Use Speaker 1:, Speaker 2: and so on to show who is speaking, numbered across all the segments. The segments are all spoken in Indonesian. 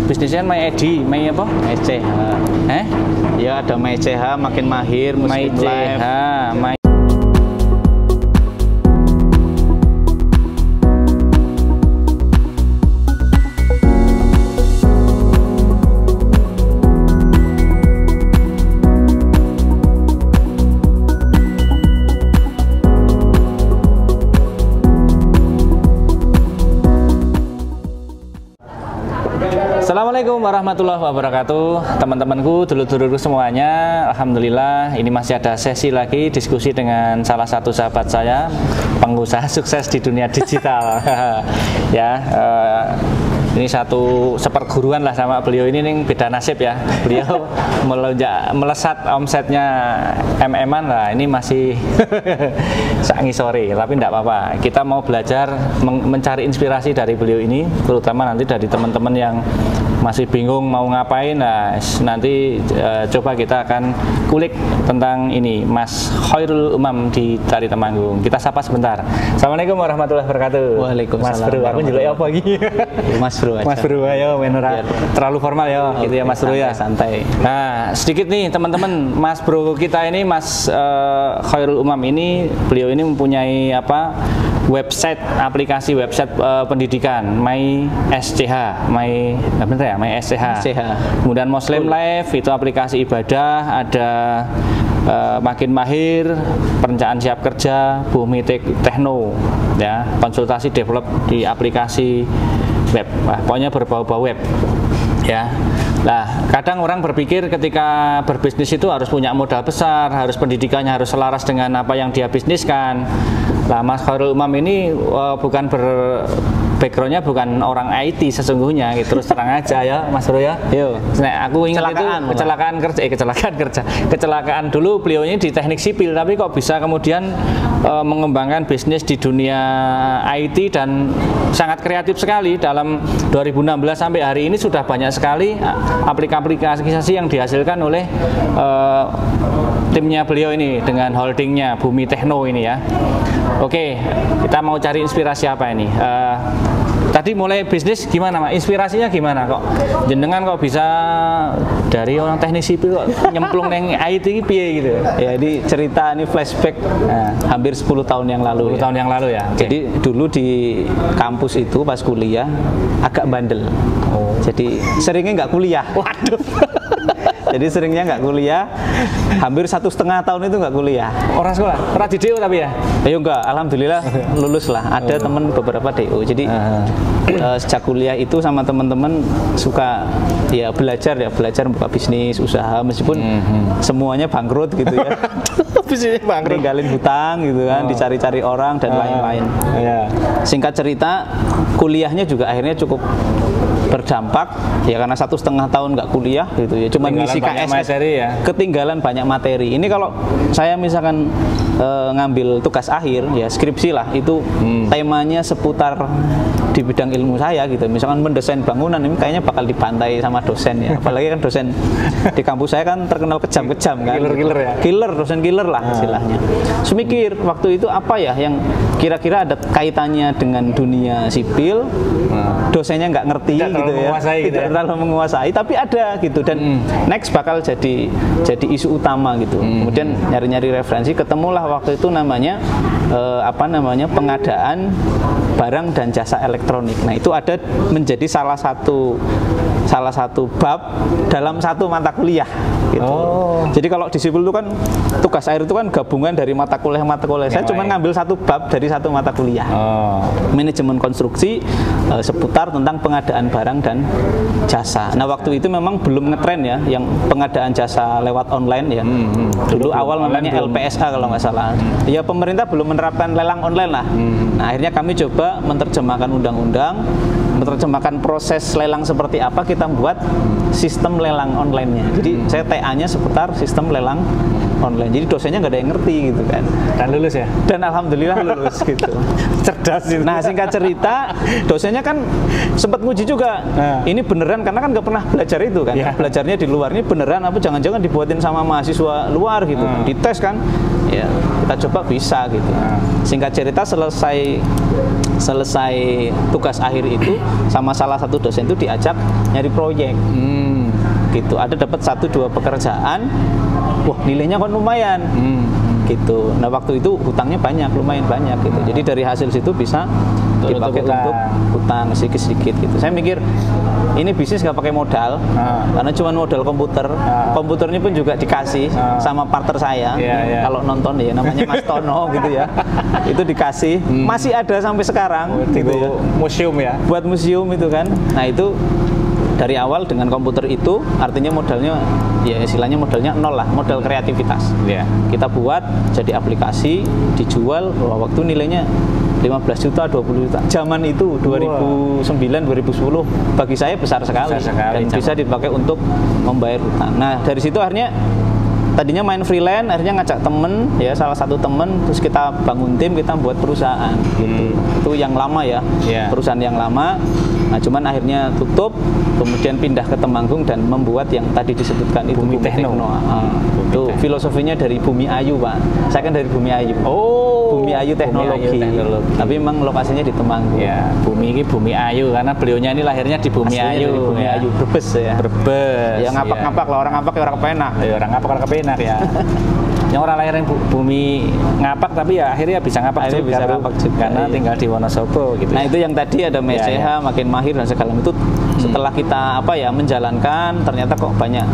Speaker 1: bisnisnya My ID, My apa?
Speaker 2: My CH. Ya ada My CH, Makin Mahir,
Speaker 1: My
Speaker 2: Muslim Life.
Speaker 1: CH, My. Assalamualaikum warahmatullahi wabarakatuh, teman-temanku, dulur-dulurku semuanya. Alhamdulillah, ini masih ada sesi lagi diskusi dengan salah satu sahabat saya, pengusaha sukses di dunia digital. Ya, ini satu seperguruan lah sama beliau ini, nih beda nasib ya. Beliau melesat omsetnya MM-an lah, ini masih sangi sore, tapi enggak apa-apa. Kita mau belajar mencari inspirasi dari beliau ini, terutama nanti dari teman-teman yang masih bingung mau ngapain. Nah, nanti coba kita akan kulik tentang ini Mas Khairul Umam di Tari Temanggung. Kita sapa sebentar. Assalamualaikum warahmatullahi wabarakatuh.
Speaker 2: Waalaikumsalam.
Speaker 1: Mas Bro, aku njeluk apa lagi?
Speaker 2: Mas Bro aja.
Speaker 1: Mas Bro ayo menora terlalu formal ya, gitu ya Mas Bro ya.
Speaker 2: Santai.
Speaker 1: Nah, sedikit nih teman-teman, Mas Bro kita ini Mas Khairul Umam ini, beliau ini mempunyai apa? Website, aplikasi website pendidikan My SCH, My SCH. Kemudian Muslim Life itu aplikasi ibadah, ada Makin Mahir, Perencanaan Siap Kerja, Bumi Tekno, ya, konsultasi develop di aplikasi web. Pokoknya berbau-bau web, ya. Nah, kadang orang berpikir ketika berbisnis itu harus punya modal besar, harus pendidikannya harus selaras dengan apa yang dia bisniskan. Nah, Mas Khairul Umam ini bukan backgroundnya bukan orang IT sesungguhnya, gitu. Terus terang aja ya, Mas Bro ya.
Speaker 2: Yo.
Speaker 1: Nah, aku ingat itu kecelakaan dulu beliau ini di teknik sipil, tapi kok bisa kemudian mengembangkan bisnis di dunia IT dan sangat kreatif sekali. Dalam 2016 sampai hari ini sudah banyak sekali aplikasi yang dihasilkan oleh timnya beliau ini dengan holdingnya Bumi Tekno ini ya. Oke, kita mau cari inspirasi apa ini? Tadi mulai bisnis gimana, Mak? Inspirasinya gimana kok? Jenengan kok bisa dari orang teknik sipil kok nyemplung neng IT piye gitu?
Speaker 2: Ya, ini cerita ini flashback hampir 10 tahun yang lalu.
Speaker 1: 10 tahun yang lalu ya.
Speaker 2: Jadi dulu di kampus itu pas kuliah agak bandel. Jadi seringnya nggak kuliah.
Speaker 1: Waduh.
Speaker 2: Jadi seringnya nggak kuliah, hampir 1,5 tahun itu nggak kuliah.
Speaker 1: Orang sekolah, pernah di DO tapi ya?
Speaker 2: Ayo enggak, alhamdulillah lulus lah. Ada teman beberapa DO. Jadi sejak kuliah itu sama teman-teman suka ya belajar buka bisnis, usaha, meskipun semuanya bangkrut gitu ya.
Speaker 1: Bisnisnya bangkrut.
Speaker 2: Ninggalin hutang gitu kan, dicari-cari orang dan lain-lain. Singkat cerita, kuliahnya juga akhirnya cukup berdampak ya, karena 1,5 tahun nggak kuliah gitu ya, cuma ngisi KS
Speaker 1: ya.
Speaker 2: Ketinggalan banyak materi. Ini kalau saya misalkan ngambil tugas akhir ya skripsi lah, itu temanya seputar di bidang ilmu saya gitu. Misalkan mendesain bangunan, ini kayaknya bakal dibantai sama dosen ya. Apalagi kan dosen di kampus saya kan terkenal kejam-kejam kan.
Speaker 1: Killer ya.
Speaker 2: Dosen killer lah istilahnya. Semikir waktu itu apa ya yang kira-kira ada kaitannya dengan dunia sipil, dosennya nggak ngerti gitu ya, tidak terlalu menguasai, tapi ada gitu, dan next bakal jadi isu utama gitu. Kemudian nyari-nyari referensi, ketemulah waktu itu namanya pengadaan barang dan jasa elektronik. Nah, itu ada menjadi salah satu bab dalam satu mata kuliah gitu. Jadi kalau di sipil itu kan tugas akhir itu kan gabungan dari mata kuliah. Saya cuma ngambil satu bab dari satu mata kuliah. Manajemen konstruksi, seputar tentang pengadaan barang dan jasa. Nah, waktu itu memang belum ngetren ya yang pengadaan jasa lewat online ya. Dulu awal namanya LPSA kalau nggak salah. Ya, pemerintah belum menerapkan lelang online lah. Nah, akhirnya kami coba menerjemahkan undang-undang, menerjemahkan proses lelang seperti apa, kita buat sistem lelang online-nya. Jadi saya TA-nya seputar sistem lelang online. Jadi dosennya nggak ada yang ngerti gitu kan.
Speaker 1: Dan lulus ya?
Speaker 2: Dan alhamdulillah lulus gitu.
Speaker 1: Cerdas itu.
Speaker 2: Nah, singkat cerita, dosennya kan sempat nguji juga. Ini beneran, karena kan nggak pernah belajar itu kan. Belajarnya di luar, ini beneran apa jangan-jangan dibuatin sama mahasiswa luar gitu. Dites kan. Ya, kita coba bisa gitu. Singkat cerita selesai selesai tugas akhir itu sama salah satu dosen itu diajak nyari proyek. Gitu. Ada dapat 1-2 pekerjaan, wah nilainya kok lumayan. Gitu. Nah waktu itu hutangnya lumayan banyak gitu. Jadi dari hasil situ bisa dipakai untuk hutang sedikit-sedikit gitu. Saya mikir ini bisnis nggak pakai modal, karena cuma modal komputer. Komputernya pun juga dikasih sama partner saya. Kalau nonton ya namanya Mas Tono gitu ya. Itu dikasih, masih ada sampai sekarang. Gitu ya.
Speaker 1: Museum ya.
Speaker 2: Buat museum itu kan. Nah itu dari awal dengan komputer itu artinya modalnya ya istilahnya modalnya nol lah, modal kreativitas. Kita buat jadi aplikasi, dijual, waktu nilainya 15 juta, 20 juta. Zaman itu 2009, 2010 bagi saya besar sekali dan bisa dipakai untuk membayar hutang. Nah, dari situ akhirnya tadinya main freelance, akhirnya ngajak temen ya, salah satu temen, terus kita bangun tim, kita buat perusahaan gitu. Itu yang lama ya, perusahaan yang lama. Nah, cuman akhirnya tutup, kemudian pindah ke Temanggung dan membuat yang tadi disebutkan itu Bumi Tekno. Itu filosofinya dari Bumi Ayu, Pak. Saya kan dari Bumi Ayu. Bumi Ayu Teknologi. Tapi memang lokasinya di Temanggung.
Speaker 1: Ya, Bumi ini Bumi Ayu karena beliaunya ini lahirnya di Bumi Ayu.
Speaker 2: Dari Bumi Ayu, Brebes ya.
Speaker 1: Brebes.
Speaker 2: Ya ngapak-ngapak lah, orang ngapak ya orang kepenak.
Speaker 1: Ya orang ngapak orang kepenak ya. Yang orang lahir yang Bumi Ngapak tapi ya akhirnya bisa ngapak juga, karena tinggal di Wonosobo gitu.
Speaker 2: Nah itu yang tadi ada MSCH makin mahir dan segala itu setelah kita menjalankan ternyata kok banyak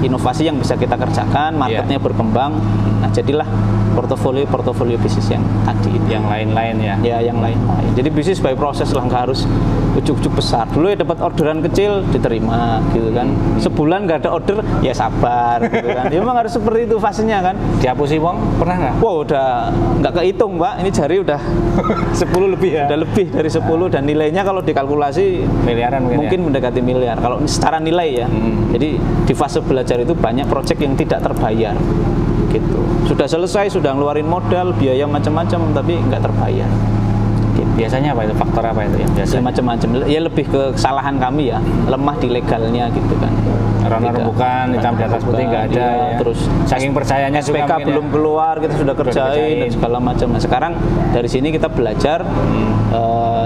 Speaker 2: inovasi yang bisa kita kerjakan, marketnya berkembang. Nah jadilah portofolio bisnis yang tadi itu.
Speaker 1: Yang lain-lain ya.
Speaker 2: Ya yang lain-lain. Jadi bisnis by proses lah, nggak harus ujuk-ujuk besar. Dulu ya dapat orderan kecil diterima gitu kan. Sebulan nggak ada order ya sabar gitu kan. Ya memang harus seperti itu fasenya kan.
Speaker 1: Dihapusi wong pernah nggak?
Speaker 2: Wah udah nggak kehitung Pak. Ini jari udah
Speaker 1: 10 lebih ya.
Speaker 2: Udah lebih dari 10 dan nilainya kalau dikalkulasi
Speaker 1: miliaran
Speaker 2: mungkin mendekati miliar. Kalau secara nilai ya. Jadi di fase belajar itu banyak proyek yang tidak terbayar. Gitu. Sudah selesai, sudah ngeluarin modal, biaya macam-macam tapi nggak terbayar.
Speaker 1: Gitu. Biasanya apa itu? Faktor apa itu ya? Biasanya
Speaker 2: macam-macam. Ya lebih ke kesalahan kami ya, lemah di legalnya gitu kan.
Speaker 1: Bukan hitam di atas putih nggak ada. Ya.
Speaker 2: Terus
Speaker 1: saking percayanya
Speaker 2: SPK belum keluar, kita sudah kerjain dan segala macam. Nah sekarang dari sini kita belajar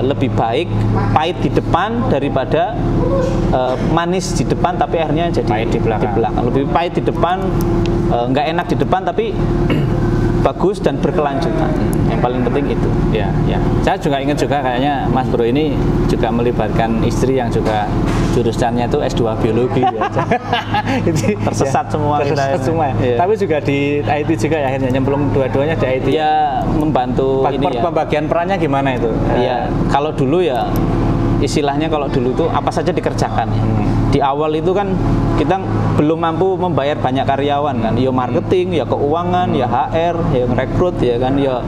Speaker 2: lebih baik pahit di depan daripada manis di depan tapi akhirnya jadi
Speaker 1: pahit di belakang.
Speaker 2: Lebih pahit di depan, nggak enak di depan tapi bagus dan berkelanjutan. Yang paling penting itu.
Speaker 1: Ya. Saya juga ingat juga kayaknya Mas Bro ini juga melibatkan istri yang juga jurusannya itu S2 biologi ya.
Speaker 2: Tersesat semua
Speaker 1: kita. Ya. Tapi juga di IT juga ya, akhirnya nyemplung dua-duanya di IT.
Speaker 2: Ya membantu ini ya.
Speaker 1: Pembagian perannya gimana itu?
Speaker 2: Iya, kalau dulu ya istilahnya kalau dulu itu apa saja dikerjakan ya. Di awal itu kan kita belum mampu membayar banyak karyawan kan, ya marketing, ya keuangan, ya HR, ya rekrut ya kan, ya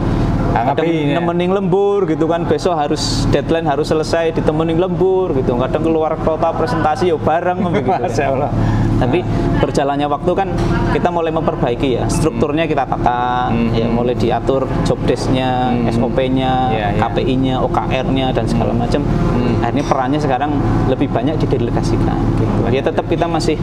Speaker 2: kadang nemenin lembur gitu kan, besok harus deadline harus selesai ditemenin lembur gitu, kadang keluar kota presentasi ya bareng begitu.
Speaker 1: Masya Allah.
Speaker 2: Tapi berjalannya waktu kan kita mulai memperbaiki ya, strukturnya kita tata, ya mulai diatur job desk-nya, SOP-nya, KPI-nya, OKR-nya dan segala macam. Akhirnya perannya sekarang lebih banyak didelegasikan. Gitu. Ya tetap kita masih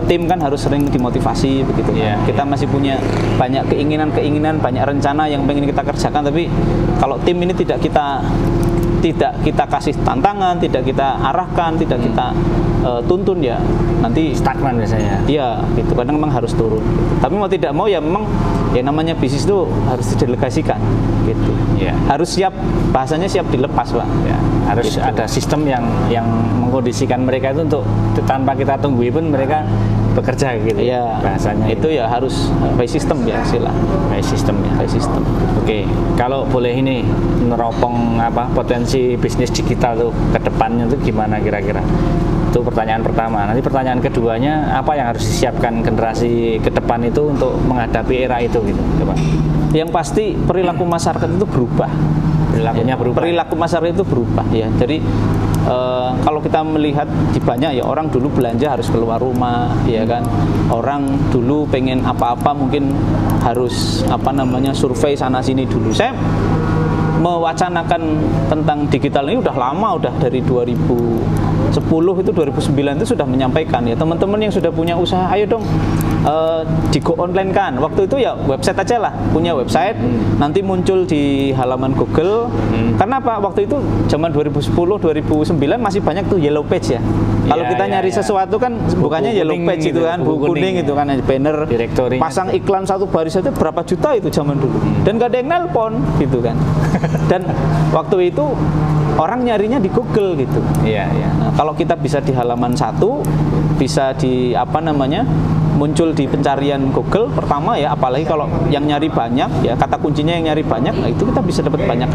Speaker 2: tim kan harus sering dimotivasi begitu. Kita masih punya banyak keinginan, banyak rencana yang pengen kita kerjakan, tapi kalau tim ini tidak kita kasih tantangan, tidak kita arahkan, tidak kita tuntun ya nanti
Speaker 1: stagnan biasanya.
Speaker 2: Iya, gitu. Kadang memang harus turun. Gitu. Tapi mau tidak mau ya memang ya namanya bisnis itu harus didelegasikan gitu. Harus siap, bahasanya siap dilepas, Pak.
Speaker 1: Harus gitu. Ada sistem yang mengkondisikan mereka itu untuk tanpa kita tunggu pun mereka bekerja gitu. Bahasanya
Speaker 2: itu ya harus by system ya istilah.
Speaker 1: By system ya.
Speaker 2: By system.
Speaker 1: Oke, kalau boleh ini neropong potensi bisnis digital tuh ke depannya tuh gimana kira-kira? Itu pertanyaan pertama. Nanti pertanyaan keduanya, apa yang harus disiapkan generasi ke depan itu untuk menghadapi era itu gitu, Pak?
Speaker 2: Yang pasti perilaku masyarakat itu berubah. Perilaku masyarakat itu berubah ya. Jadi kalau kita melihat di banyak ya, orang dulu belanja harus keluar rumah, ya kan. Orang dulu pengen apa-apa mungkin harus survei sana sini dulu. Saya mewacanakan tentang digital ini udah lama, udah dari 2010 itu 2009 itu sudah menyampaikan ya, teman-teman yang sudah punya usaha, ayo dong di go online kan. Waktu itu ya website aja lah, punya website, nanti muncul di halaman Google. Karena apa? Waktu itu zaman 2010, 2009 masih banyak tuh yellow page ya. Kalau kita nyari sesuatu kan bukannya yellow page itu kan, buku kuning itu kan, banner, pasang iklan satu baris itu berapa juta itu zaman dulu. Dan gak ada yang nelpon gitu kan. Dan waktu itu orang nyarinya di Google gitu. Nah, kalau kita bisa di halaman 1, bisa di muncul di pencarian Google pertama ya, apalagi kalau yang nyari banyak ya, kata kuncinya yang nyari banyak, nah itu kita bisa dapat banyak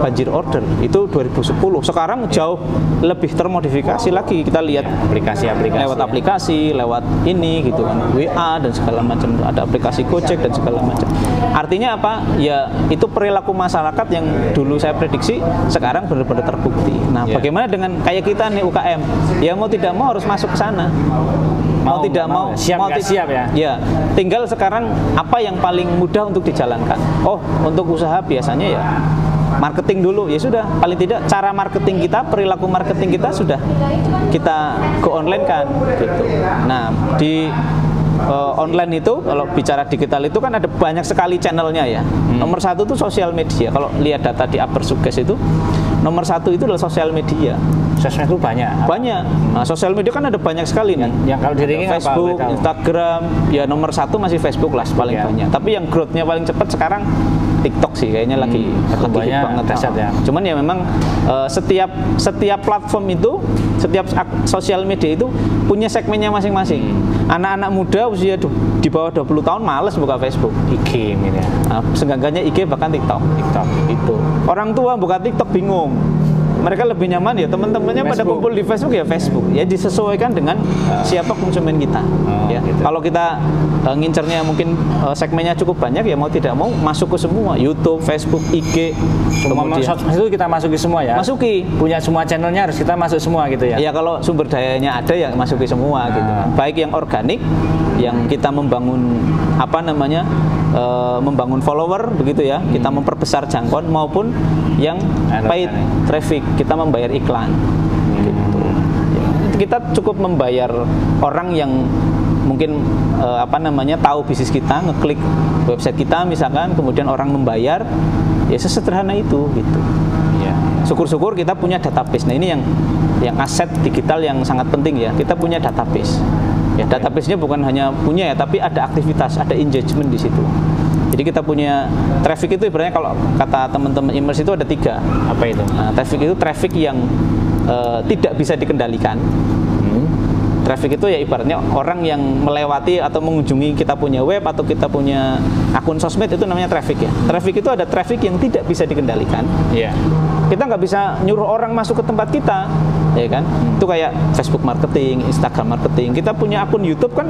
Speaker 2: banjir order. Itu 2010. Sekarang jauh lebih termodifikasi lagi, kita lihat
Speaker 1: aplikasi-aplikasi
Speaker 2: lewat aplikasi, lewat ini gitu kan, WA dan segala macam, ada aplikasi Gojek dan segala macam. Artinya apa? Ya itu perilaku masyarakat yang dulu saya prediksi sekarang benar-benar terbukti. Nah, bagaimana dengan kayak kita nih UKM? Ya mau tidak mau harus masuk ke sana. Mau tidak mau
Speaker 1: siap ya.
Speaker 2: Ya, tinggal sekarang apa yang paling mudah untuk dijalankan. Oh, untuk usaha biasanya ya marketing dulu, ya sudah, paling tidak cara marketing kita, perilaku marketing kita sudah kita go online kan gitu. Nah, di online itu kalau bicara digital itu kan ada banyak sekali channelnya ya. Nomor 1 itu sosial media. Kalau lihat data di Upper Suggest itu nomor 1 itu adalah sosial media.
Speaker 1: Sosmed itu banyak.
Speaker 2: Nah, sosial media kan ada banyak sekali nih.
Speaker 1: Yang kalau di ranking
Speaker 2: Facebook, Instagram, ya nomor 1 masih Facebook lah paling banyak. Tapi yang growth-nya paling cepat sekarang TikTok sih kayaknya lagi hit banget
Speaker 1: ya.
Speaker 2: Cuman ya memang setiap platform itu, setiap sosial media itu punya segmennya masing-masing. Anak-anak muda usia di bawah 20 tahun males buka Facebook,
Speaker 1: IG ini ya.
Speaker 2: Nah, seenggaknya IG bahkan TikTok itu. Orang tua buka TikTok bingung. Mereka lebih nyaman ya teman-temannya pada kumpul di Facebook ya Facebook. Ya disesuaikan dengan siapa konsumen kita. Ya. Gitu. Kalau kita ngincernya mungkin segmennya cukup banyak ya mau tidak mau masuk ke semua, YouTube, Facebook, IG.
Speaker 1: Kemudian itu kita masuki semua ya.
Speaker 2: Masuki.
Speaker 1: Punya semua channelnya harus kita masuk semua gitu ya.
Speaker 2: Ya kalau sumber dayanya ada ya masuki semua gitu. Baik yang organik, yang kita membangun membangun follower begitu ya, kita memperbesar jangkauan, maupun yang paid traffic, kita membayar iklan gitu. Ya, kita cukup membayar orang yang mungkin tahu bisnis kita, ngeklik website kita misalkan, kemudian orang membayar, ya sesederhana itu gitu. Syukur-syukur kita punya database. Nah, ini yang aset digital yang sangat penting ya. Kita punya database. Ya, database-nya bukan hanya punya ya, tapi ada aktivitas, ada engagement di situ. Jadi kita punya traffic itu ibaratnya kalau kata teman-teman e-commerce itu ada 3.
Speaker 1: Apa itu?
Speaker 2: Nah, traffic itu traffic yang tidak bisa dikendalikan. Traffic itu ya ibaratnya orang yang melewati atau mengunjungi kita punya web atau kita punya akun sosmed, itu namanya traffic ya. Traffic itu ada traffic yang tidak bisa dikendalikan. Kita nggak bisa nyuruh orang masuk ke tempat kita, ya kan? Itu kayak Facebook marketing, Instagram marketing. Kita punya akun YouTube kan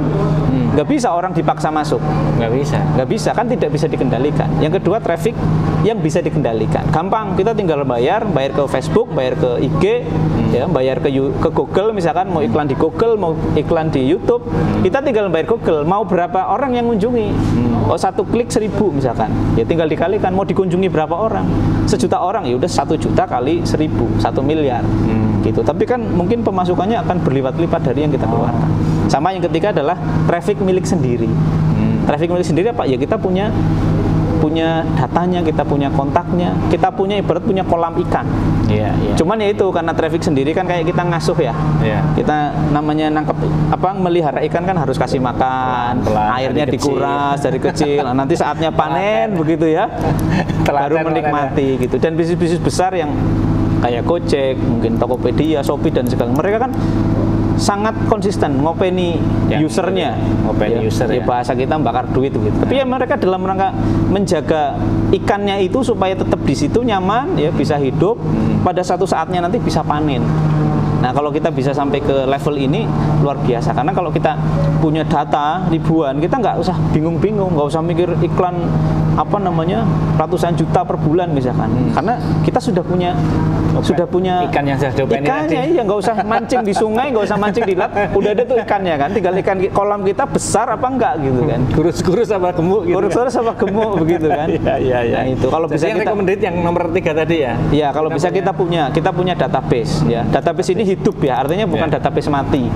Speaker 2: nggak bisa orang dipaksa masuk. Nggak bisa kan, tidak bisa dikendalikan. Yang kedua traffic yang bisa dikendalikan. Gampang, kita tinggal bayar ke Facebook, bayar ke IG, ya, bayar ke Google misalkan, mau iklan di Google, mau iklan di YouTube, kita tinggal bayar Google. Mau berapa orang yang mengunjungi? Oh, 1 klik 1000 misalkan, ya tinggal dikalikan. Mau dikunjungi berapa orang? 1 juta orang, ya udah 1 juta kali 1000, 1 miliar gitu. Tapi kan mungkin pemasukannya akan berlipat-lipat dari yang kita keluarkan. Sama yang ketiga adalah traffic milik sendiri. Traffic milik sendiri apa? Ya kita punya datanya, kita punya kontaknya, kita punya ibarat punya kolam ikan. Cuman ya itu karena traffic sendiri kan kayak kita ngasuh ya. Kita namanya melihara ikan kan harus kasih makan, airnya dikuras dari kecil. Nah, nanti saatnya panen begitu ya, baru menikmati gitu. Dan bisnis-bisnis besar yang kayak Gojek, mungkin Tokopedia, Shopee dan segala, mereka kan sangat konsisten ngopeni usernya, ya, bahasa kita bakar duit gitu. Tapi ya mereka dalam rangka menjaga ikannya itu supaya tetap di situ nyaman, ya bisa hidup, pada satu saatnya nanti bisa panen. Nah, kalau kita bisa sampai ke level ini luar biasa, karena kalau kita punya data ribuan, kita nggak usah bingung-bingung, nggak usah mikir iklan ratusan juta per bulan misalkan, karena kita sudah punya
Speaker 1: ikan yang sudah
Speaker 2: ikannya, ya nggak usah mancing di sungai, nggak usah mancing di laut, udah ada tuh ikannya kan, tinggal ikan kolam kita besar apa enggak gitu kan,
Speaker 1: kurus apa gemuk gitu,
Speaker 2: apa gemuk begitu kan. Nah, itu kalau bisa kita
Speaker 1: recommended yang nomor 3 tadi ya.
Speaker 2: Ya, kalau bisa kita punya database ya. Database ini hidup ya, artinya bukan database mati.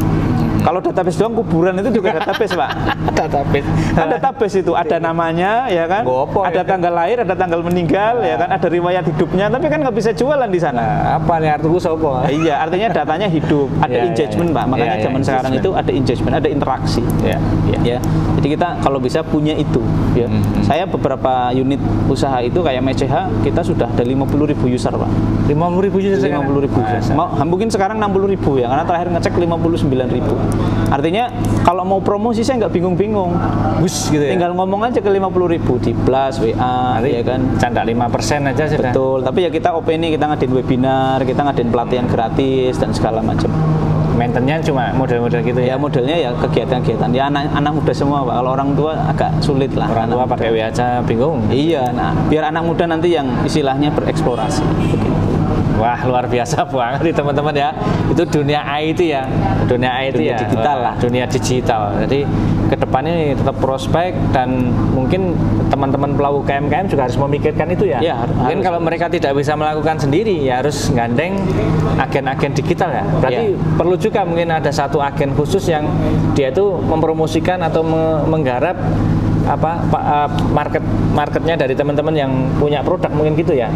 Speaker 2: Kalau database doang kuburan itu juga database, Pak.
Speaker 1: Database.
Speaker 2: Kan database itu ada namanya, ya kan?
Speaker 1: Gopo,
Speaker 2: ada tanggal lahir, ada tanggal meninggal, ya kan? Ada riwayat hidupnya, tapi kan nggak bisa jualan di sana.
Speaker 1: Nah, apa nih artiku sopo?
Speaker 2: Iya, artinya datanya hidup, ada engagement, Pak. Makanya zaman sekarang itu ada engagement, ada interaksi. Ya. Jadi kita kalau bisa punya itu, ya. Saya beberapa unit usaha itu kayak MCH, kita sudah ada 50.000 user, Pak.
Speaker 1: 50.000 user.
Speaker 2: 50.000 user. Mungkin sekarang 60.000 ya, karena terakhir ngecek 59.000. Artinya kalau mau promosi saya nggak bingung-bingung.
Speaker 1: Bus gitu ya.
Speaker 2: Tinggal ngomong aja ke 50.000 di Plus, WA,
Speaker 1: nanti
Speaker 2: ya kan.
Speaker 1: Canda 5% aja sudah.
Speaker 2: Betul, tapi ya kita openi, kita ngadain webinar, kita ngadain pelatihan gratis dan segala macam.
Speaker 1: Maintenance cuma model-model gitu ya.
Speaker 2: Ya modelnya ya kegiatan-kegiatan. Ya anak muda semua, Pak. Kalau orang tua agak sulit lah.
Speaker 1: Orang tua pakai WA aja bingung.
Speaker 2: Iya, nah biar anak muda nanti yang istilahnya bereksplorasi.
Speaker 1: Wah, luar biasa banget nih teman-teman ya. Itu dunia IT ya. Dunia IT
Speaker 2: Dunia
Speaker 1: ya.
Speaker 2: digital lah.
Speaker 1: Dunia digital. Jadi ke depan ini tetap prospek dan mungkin teman-teman pelaku UMKM juga harus memikirkan itu ya. Mungkin kalau mereka tidak bisa melakukan sendiri ya harus gandeng agen-agen digital ya. Berarti perlu juga mungkin ada satu agen khusus yang dia itu mempromosikan atau menggarap marketnya dari teman-teman yang punya produk mungkin gitu ya.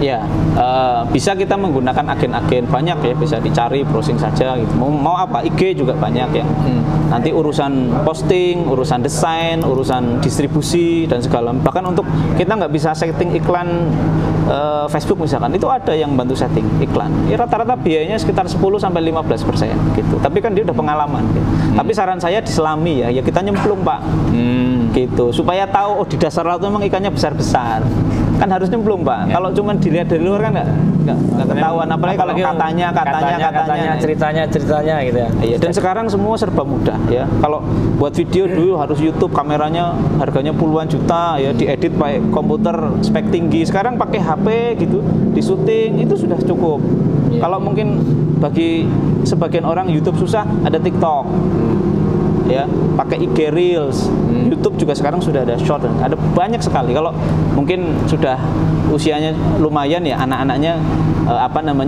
Speaker 2: Bisa kita menggunakan agen-agen banyak ya, bisa dicari browsing saja gitu. Mau apa, IG juga banyak ya. Nanti urusan posting, urusan desain, urusan distribusi dan segala, bahkan untuk kita nggak bisa setting iklan Facebook misalkan, itu ada yang bantu setting iklan. Ya rata-rata biayanya sekitar 10-15% gitu. Tapi kan dia udah pengalaman gitu. Tapi saran saya diselami ya kita nyemplung, Pak. Gitu supaya tahu di dasar laut memang ikannya besar-besar, kan harus nyemplung, Pak. Kalau cuma dilihat dari luar kan nggak ketahuan, apalagi kalau katanya
Speaker 1: ceritanya gitu ya.
Speaker 2: Dan sekarang semua serba mudah ya. Kalau buat video dulu harus YouTube, kameranya harganya puluhan juta ya, diedit pakai komputer spek tinggi. Sekarang pakai HP gitu, di syuting itu sudah cukup. Kalau mungkin bagi sebagian orang YouTube susah, ada TikTok. Ya, pakai IG Reels, YouTube juga sekarang sudah ada short, ada banyak sekali. Kalau mungkin sudah usianya lumayan ya, anak-anaknya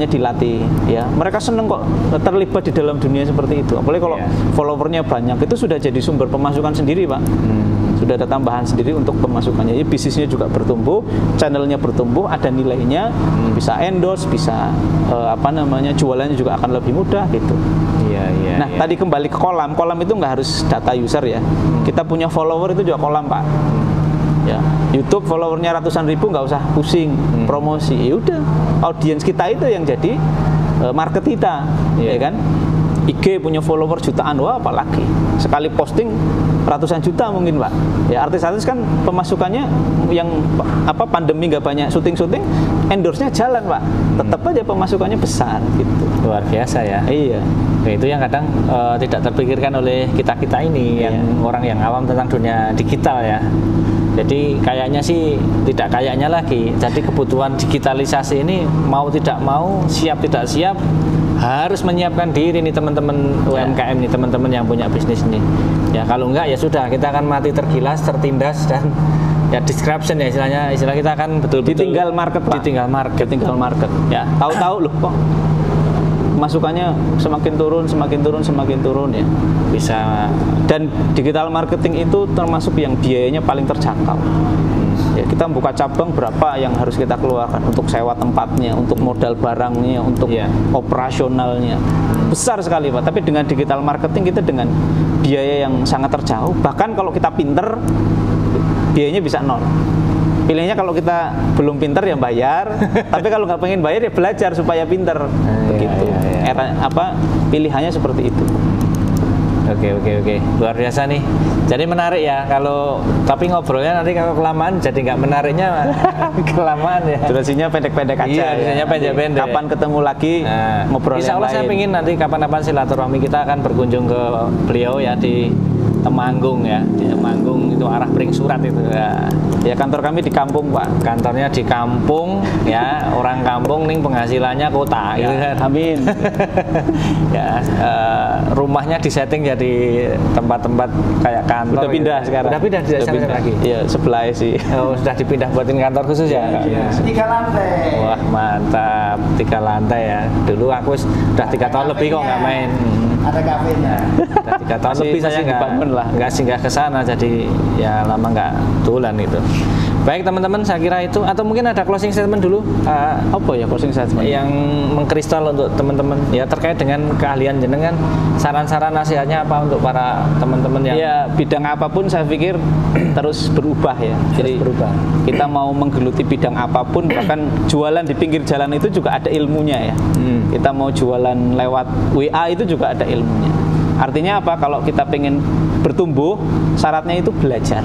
Speaker 2: dilatih ya, mereka seneng kok terlibat di dalam dunia seperti itu. Apalagi kalau followernya banyak, itu sudah jadi sumber pemasukan sendiri, Pak. Sudah ada tambahan sendiri untuk pemasukannya. Jadi bisnisnya juga bertumbuh, channelnya bertumbuh, ada nilainya, bisa endorse, bisa jualannya juga akan lebih mudah gitu. Nah, tadi kembali ke kolam itu nggak harus data user ya. Kita punya follower itu juga kolam, Pak. Ya, YouTube followernya ratusan ribu nggak usah pusing promosi. Ya udah, audiens kita itu yang jadi market kita, ya kan? IG punya follower jutaan, wah apalagi sekali posting ratusan juta mungkin, Pak. Ya artis-artis kan pemasukannya yang pandemi nggak banyak syuting, endorse-nya jalan, Pak. Tetap aja pemasukannya besar gitu.
Speaker 1: Luar biasa ya.
Speaker 2: Iya.
Speaker 1: Nah, itu yang kadang tidak terpikirkan oleh kita ini yang orang yang awam tentang dunia digital ya. Jadi kayaknya sih tidak kayaknya lagi. Jadi kebutuhan digitalisasi ini mau tidak mau, siap tidak siap harus menyiapkan diri nih teman-teman UMKM nih, teman-teman yang punya bisnis nih. Ya kalau enggak ya sudah, kita akan mati tergilas, tertindas dan ya disruption ya istilah kita akan betul-betul
Speaker 2: ditinggal market, Pak. Ditinggal market. Ya, tahu-tahu loh kok masukannya semakin turun ya. Bisa. Dan digital marketing itu termasuk yang biayanya paling terjangkau. Ya, kita buka cabang berapa yang harus kita keluarkan untuk sewa tempatnya, untuk modal barangnya, untuk operasionalnya. Besar sekali, Pak. Tapi dengan digital marketing kita dengan biaya yang sangat terjauh. Bahkan kalau kita pinter, biayanya bisa nol. Pilihnya kalau kita belum pinter ya bayar, tapi kalau nggak pengen bayar ya belajar supaya pinter. Begitu. Pilihannya seperti itu.
Speaker 1: Oke. Luar biasa nih. Jadi menarik ya, tapi ngobrolnya nanti kalau kelamaan jadi nggak menariknya kelamaan ya.
Speaker 2: Durasinya pendek-pendek aja.
Speaker 1: Iya, durasinya pendek-pendek.
Speaker 2: Kapan ketemu lagi ngobrol
Speaker 1: Insya Allah
Speaker 2: yang lain.
Speaker 1: saya ingin nanti kapan-kapan silaturahmi kita akan berkunjung ke beliau ya di Temanggung ya. Di Temanggung itu arah Pringsurat itu ya.
Speaker 2: Ya kantor kami di kampung, Pak.
Speaker 1: Kantornya di kampung ya, orang kampung nih penghasilannya kota gitu kan.
Speaker 2: Amin.
Speaker 1: Ya, rumahnya disetting jadi tempat-tempat kayak kantor.
Speaker 2: Udah pindah
Speaker 1: gitu.
Speaker 2: sekarang.
Speaker 1: Udah pindah di sana lagi.
Speaker 2: Iya, sebelah sih.
Speaker 1: Oh, sudah dipindah buatin kantor khusus ya?
Speaker 3: 3 lantai.
Speaker 1: Wah, mantap. 3 lantai ya. Dulu aku udah 3 tahun lebih kok nggak main.
Speaker 3: Ada kafenya.
Speaker 1: Udah 3 tahun lebih saya
Speaker 2: dibangun lah.
Speaker 1: nggak singgah ke sana, jadi ya lama nggak tulan itu. Baik teman-teman, saya kira itu, atau mungkin ada closing statement dulu
Speaker 2: Apa ya closing statement?
Speaker 1: yang mengkristal untuk teman-teman ya terkait dengan keahlian jenengan, saran-saran nasihatnya apa untuk para teman-teman yang
Speaker 2: Ya bidang apapun saya pikir terus berubah ya. Jadi
Speaker 1: berubah.
Speaker 2: kita mau menggeluti bidang apapun, bahkan jualan di pinggir jalan itu juga ada ilmunya ya. Kita mau jualan lewat WA itu juga ada ilmunya. Artinya apa? Kalau kita pengen bertumbuh, syaratnya itu belajar.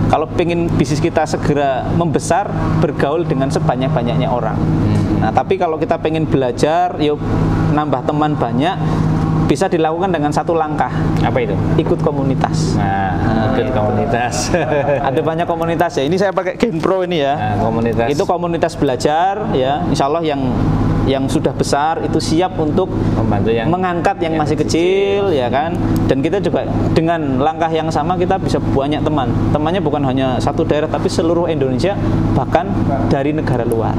Speaker 2: Kalau pengen bisnis kita segera membesar, bergaul dengan sebanyak-banyaknya orang. Nah, tapi kalau kita pengen belajar, yuk nambah teman banyak, bisa dilakukan dengan satu langkah.
Speaker 1: apa itu?
Speaker 2: Ikut komunitas.
Speaker 1: Ikut komunitas.
Speaker 2: Ada banyak komunitas ya. Ini saya pakai Genpro ini ya.
Speaker 1: Nah, komunitas.
Speaker 2: Itu komunitas belajar ya. Insya Allah yang sudah besar itu siap untuk
Speaker 1: membantu yang
Speaker 2: mengangkat yang masih kecil ya kan. Dan kita juga dengan langkah yang sama kita bisa banyak teman. Temannya bukan hanya satu daerah tapi seluruh Indonesia, bahkan dari negara luar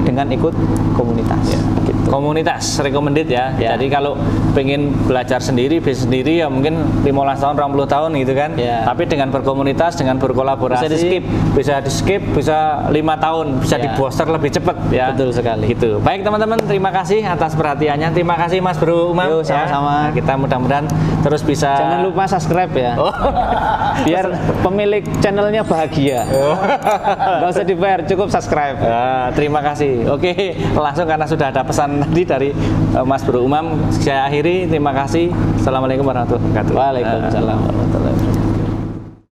Speaker 2: dengan ikut komunitas.
Speaker 1: Ya.
Speaker 2: Gitu.
Speaker 1: Komunitas recommended ya.
Speaker 2: Ya.
Speaker 1: Jadi kalau pengen belajar sendiri, bisnis sendiri ya mungkin 15 tahun, 20 tahun gitu kan.
Speaker 2: Ya.
Speaker 1: Tapi dengan berkomunitas, dengan berkolaborasi bisa di skip, bisa 5 tahun, bisa
Speaker 2: Ya.
Speaker 1: di booster lebih cepat ya.
Speaker 2: Betul sekali.
Speaker 1: Gitu. Baik teman-teman, terima kasih atas perhatiannya. Terima kasih Mas Bro Umam.
Speaker 2: Yo, sama-sama.
Speaker 1: Ya. Nah, kita mudah-mudahan terus bisa.
Speaker 2: Jangan lupa subscribe ya. Biar pemilik channelnya bahagia. Gak usah dibayar, cukup subscribe.
Speaker 1: Terima kasih. Oke, langsung karena sudah ada pesan tadi dari Mas Bro Umam, saya akhiri. Terima kasih. Assalamualaikum warahmatullahi wabarakatuh.
Speaker 2: Waalaikumsalam warahmatullahi wabarakatuh.